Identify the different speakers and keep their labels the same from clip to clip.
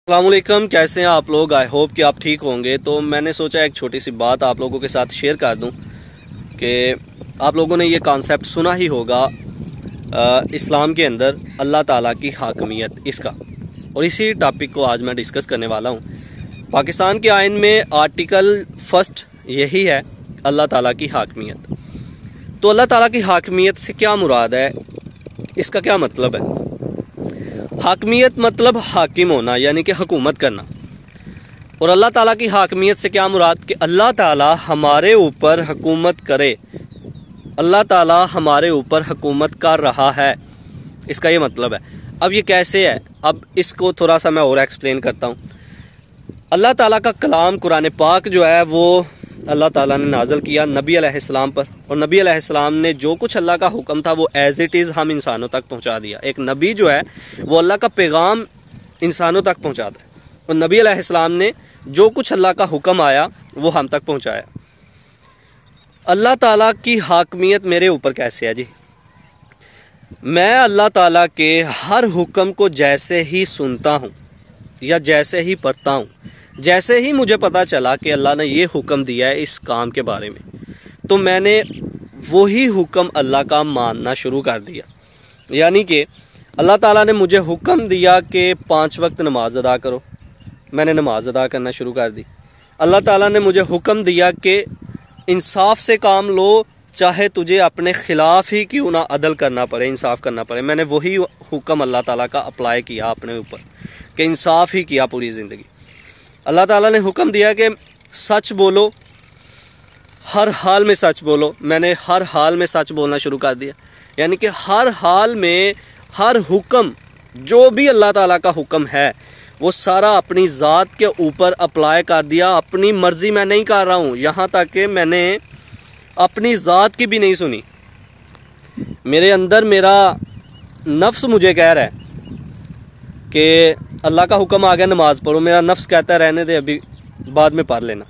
Speaker 1: अस्सलामुअलैकुम, कैसे हैं आप लोग। आई होप कि आप ठीक होंगे। तो मैंने सोचा एक छोटी सी बात आप लोगों के साथ शेयर कर दूं कि आप लोगों ने ये कॉन्सेप्ट सुना ही होगा इस्लाम के अंदर अल्लाह ताला की हाकमियत इसका, और इसी टॉपिक को आज मैं डिस्कस करने वाला हूं। पाकिस्तान के आइन में आर्टिकल 1 यही है, अल्लाह ताला की हाकमियत। तो अल्लाह ताला की हाकमियत से क्या मुराद है, इसका क्या मतलब है। हाकमियत मतलब हाकिम होना, यानी कि हुकूमत करना। और अल्लाह ताला की हाकमियत से क्या मुराद कि अल्लाह ताला हमारे ऊपर हुकूमत करे, अल्लाह ताला हमारे ऊपर हुकूमत कर रहा है, इसका ये मतलब है। अब ये कैसे है, अब इसको थोड़ा सा मैं और एक्सप्लेन करता हूँ। अल्लाह ताला का कलाम कुरान पाक जो है वो अल्लाह ताला ने नाज़िल किया नबी अलैहिस्सलाम पर, और नबी अलैहिस्सलाम ने जो कुछ अल्लाह का हुक्म था वो एज़ इट इज़ हम इंसानों तक पहुंचा दिया। एक नबी जो है वो अल्लाह का पैगाम इंसानों तक पहुंचाता है, और नबी अलैहिस्सलाम ने जो कुछ अल्लाह का हुक्म आया वो हम तक पहुंचाया। अल्लाह ताला की हाकमियत मेरे ऊपर कैसे है जी। मैं अल्लाह ताला के हर हुक्म को जैसे ही सुनता हूँ या जैसे ही पढ़ता हूँ, जैसे ही मुझे पता चला कि अल्लाह ने ये हुक्म दिया है इस काम के बारे में, तो मैंने वही हुक्म अल्लाह का मानना शुरू कर दिया। यानी कि अल्लाह ताला ने मुझे हुक्म दिया कि 5 वक्त नमाज अदा करो, मैंने नमाज अदा करना शुरू कर दी। अल्लाह ताला ने मुझे हुक्म दिया कि इंसाफ से काम लो, चाहे तुझे अपने ख़िलाफ़ ही क्यों ना अदल करना पड़े, इंसाफ करना पड़े। मैंने वही हुक्म अल्लाह ताला का अप्लाई किया अपने ऊपर कि इंसाफ ही किया पूरी ज़िंदगी। अल्लाह ताला ने हुक्म दिया कि सच बोलो, हर हाल में सच बोलो, मैंने हर हाल में सच बोलना शुरू कर दिया। यानी कि हर हाल में हर हुक्म जो भी अल्लाह ताला का हुक्म है वो सारा अपनी ज़ात के ऊपर अप्लाई कर दिया। अपनी मर्ज़ी मैं नहीं कर रहा हूँ, यहाँ तक कि मैंने अपनी ज़ात की भी नहीं सुनी। मेरे अंदर मेरा नफ्स मुझे कह रहा है कि अल्लाह का हुक्म आ गया नमाज़ पढ़ो, मेरा नफ्स कहता है रहने दे, अभी बाद में पढ़ लेना।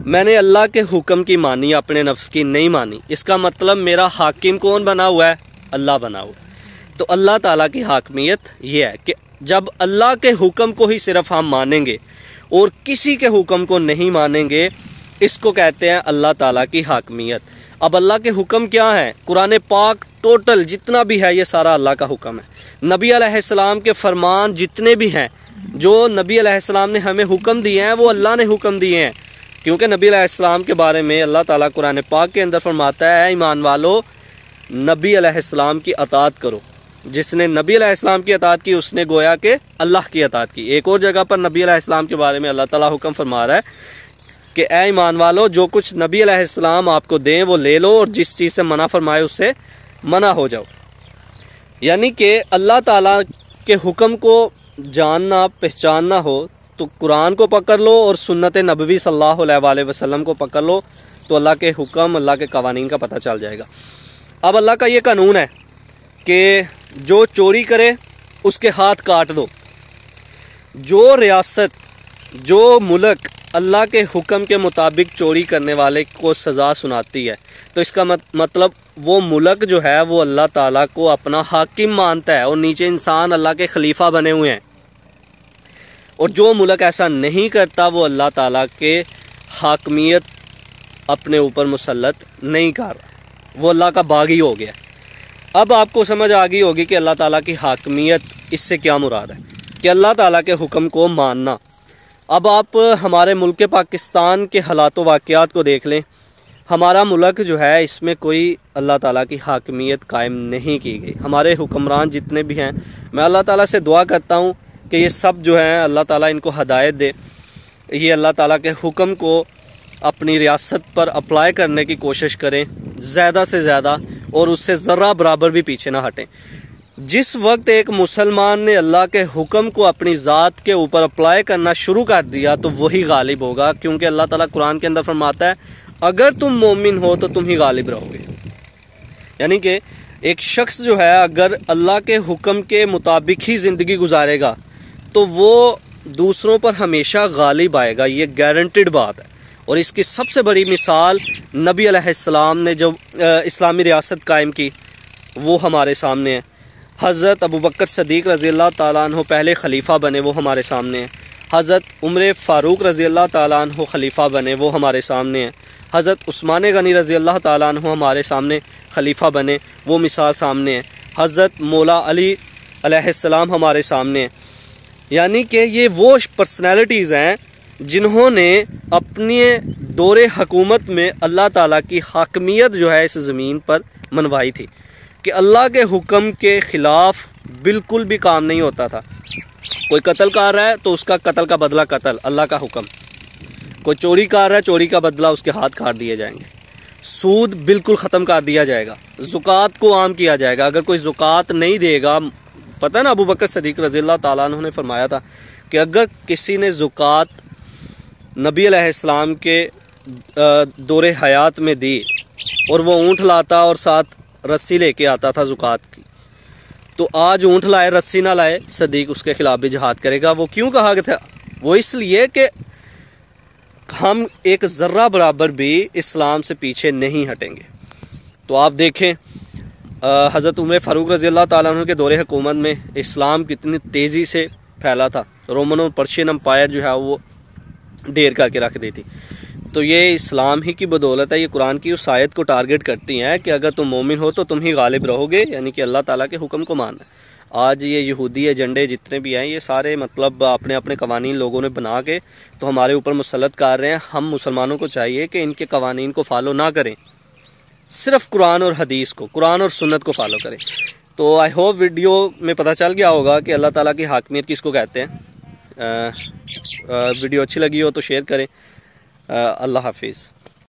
Speaker 1: मैंने अल्लाह के हुक्म की मानी, अपने नफ्स की नहीं मानी। इसका मतलब मेरा हाकिम कौन बना हुआ है, अल्लाह बना हुआ। तो अल्लाह ताला की हाकमियत ये है कि जब अल्लाह के हुक्म को ही सिर्फ हम मानेंगे और किसी के हुक्म को नहीं मानेंगे, इसको कहते हैं अल्लाह ताला की हाकमियत। अब अल्लाह के हुक्म क्या हैं, कुरान पाक टोटल जितना भी है ये सारा अल्लाह का हुक्म है। नबी अलैहिस्सलाम के फरमान जितने भी हैं, जो नबी अलैहिस्सलाम ने हमें हुक्म दिए हैं वो अल्लाह ने हुक्म दिए हैं। क्योंकि नबी अलैहिस्सलाम के बारे में अल्लाह ताला कुरान पाक के अंदर फरमाता है, ईमान वालो नबी अलैहिस्सलाम की अताअत करो। जिसने नबी अलैहिस्सलाम की अताअत की उसने गोया कि अल्लाह की अताअत की। एक और जगह पर नबी अलैहिस्सलाम के बारे में अल्लाह ताला हुक्म फरमा रहा है कि ऐ ईमान वालो जो कुछ नबी अलैहिस्सलाम आपको दें वो ले लो, और जिस चीज़ से मना फरमाए उससे मना हो जाओ। यानी कि अल्लाह ताला के हुक्म को जानना पहचानना हो तो कुरान को पकड़ लो और सुन्नत नबवी सल्लल्लाहु अलैहि वसल्लम को पकड़ लो, तो अल्लाह के हुक्म अल्लाह के कवानीन का पता चल जाएगा। अब अल्लाह का ये कानून है कि जो चोरी करे उसके हाथ काट दो। जो रियासत, जो मुल्क अल्लाह के हुक्म के मुताबिक चोरी करने वाले को सज़ा सुनाती है, तो इसका मतलब वो मुल्क जो है वो अल्लाह ताला को अपना हाकिम मानता है, और नीचे इंसान अल्लाह के खलीफा बने हुए हैं। और जो मुल्क ऐसा नहीं करता वो अल्लाह ताला के हाकमियत अपने ऊपर मुसल्लत नहीं कर रहा, वो अल्लाह का बागी हो गया। अब आपको समझ आ गई होगी कि अल्लाह ताला की हाकमियत इससे क्या मुराद है, कि अल्लाह ताला के हुक्म को मानना। अब आप हमारे मुल्क पाकिस्तान के हालात व वाक़यात को देख लें। हमारा मुल्क जो है इसमें कोई अल्लाह ताला की हाकमियत कायम नहीं की गई। हमारे हुक्मरान जितने भी हैं, मैं अल्लाह ताला से दुआ करता हूँ कि ये सब जो हैं अल्लाह ताला इनको हदायत दे, ये अल्लाह ताला के हुक्म को अपनी रियासत पर अप्लाई करने की कोशिश करें ज़्यादा से ज़्यादा, और उससे ज़र्रा बराबर भी पीछे ना हटें। जिस वक्त एक मुसलमान ने अल्लाह के हुक्म को अपनी ज़ात के ऊपर अप्लाई करना शुरू कर दिया तो वही गालिब होगा। क्योंकि अल्लाह ताला कुरान के अंदर फरमाता है, अगर तुम मोमिन हो तो तुम ही गालिब रहोगे। यानी कि एक शख्स जो है अगर अल्लाह के हुक्म के मुताबिक ही ज़िंदगी गुजारेगा तो वो दूसरों पर हमेशा गालिब आएगा, ये गारंटेड बात है। और इसकी सबसे बड़ी मिसाल नबी अलैहिस्सलाम ने जब इस्लामी रियासत कायम की वो हमारे सामने है। हज़रत अबू बकर सदीक़ रज़ी अल्लाह ताला अन्हु पहले खलीफ़ा बने, वो हमारे सामने हैं। हज़रत उमर फ़ारूक रज़ी अल्लाह ताला अन्हु खलीफ़ा बने, वो हमारे सामने हैं। हज़रत उस्मान गनी रज़ी अल्लाह ताला अन्हु हमारे सामने खलीफ़ा बने, वो मिसाल सामने है। हज़रत मौला अली अलैहिस्सलाम हमारे सामने हैं। यानी कि ये वो पर्सनैलिटीज़ हैं जिन्होंने अपने दौरे हुकूमत में अल्लाह ताला की हाकमियत जो है इस ज़मीन पर मनवाई थी कि अल्लाह के हुक्म के ख़िलाफ़ बिल्कुल भी काम नहीं होता था। कोई कत्ल कर रहा है तो उसका कत्ल का बदला कत्ल, अल्लाह का हुक्म। कोई चोरी कर रहा है, चोरी का बदला उसके हाथ काट दिए जाएंगे। सूद बिल्कुल ख़त्म कर दिया जाएगा। ज़ुकात को आम किया जाएगा। अगर कोई ज़ुकात नहीं देगा, पता है ना, अबू बकर सदीक़ रज़ी अल्लाह ताला अन्हु ने फरमाया था कि अगर किसी ने ज़ुकात नबी अलैहिस्सलाम के दौरे हयात में दी और वो ऊँट लाता और साथ रस्सी लेके आता था ज़ुकात की, तो आज ऊँट लाए रस्सी ना लाए, सदीक़ उसके ख़िलाफ़ भी जिहाद करेगा। वो क्यों कहा गया था? वो इसलिए कि हम एक ज़र्रा बराबर भी इस्लाम से पीछे नहीं हटेंगे। तो आप देखें हज़रत उमर फ़ारूक रज़ी अल्लाह ताला अन्हु के दौरे हुकूमत में इस्लाम कितनी तेज़ी से फैला था। रोमन और पर्शियन एम्पायर जो है वो ढेर करके रख दी थी। तो ये इस्लाम ही की बदौलत है। ये कुरान की उस आयत को टारगेट करती हैं कि अगर तुम मोमिन हो तो तुम ही गालिब रहोगे, यानी कि अल्लाह ताला के हुक्म को मानना। आज ये यहूदी एजेंडे जितने भी हैं, ये सारे मतलब अपने अपने कवानीन लोगों ने बना के तो हमारे ऊपर मुसल्लत कर रहे हैं। हम मुसलमानों को चाहिए कि इनके कवानीन को फॉलो ना करें, सिर्फ कुरान और हदीस को, कुरान और सुन्नत को फॉलो करें। तो आई होप वीडियो में पता चल गया होगा कि अल्लाह ताला की हाकमियत किसको कहते हैं। वीडियो अच्छी लगी हो तो शेयर करें। अल्लाह हाफिज़।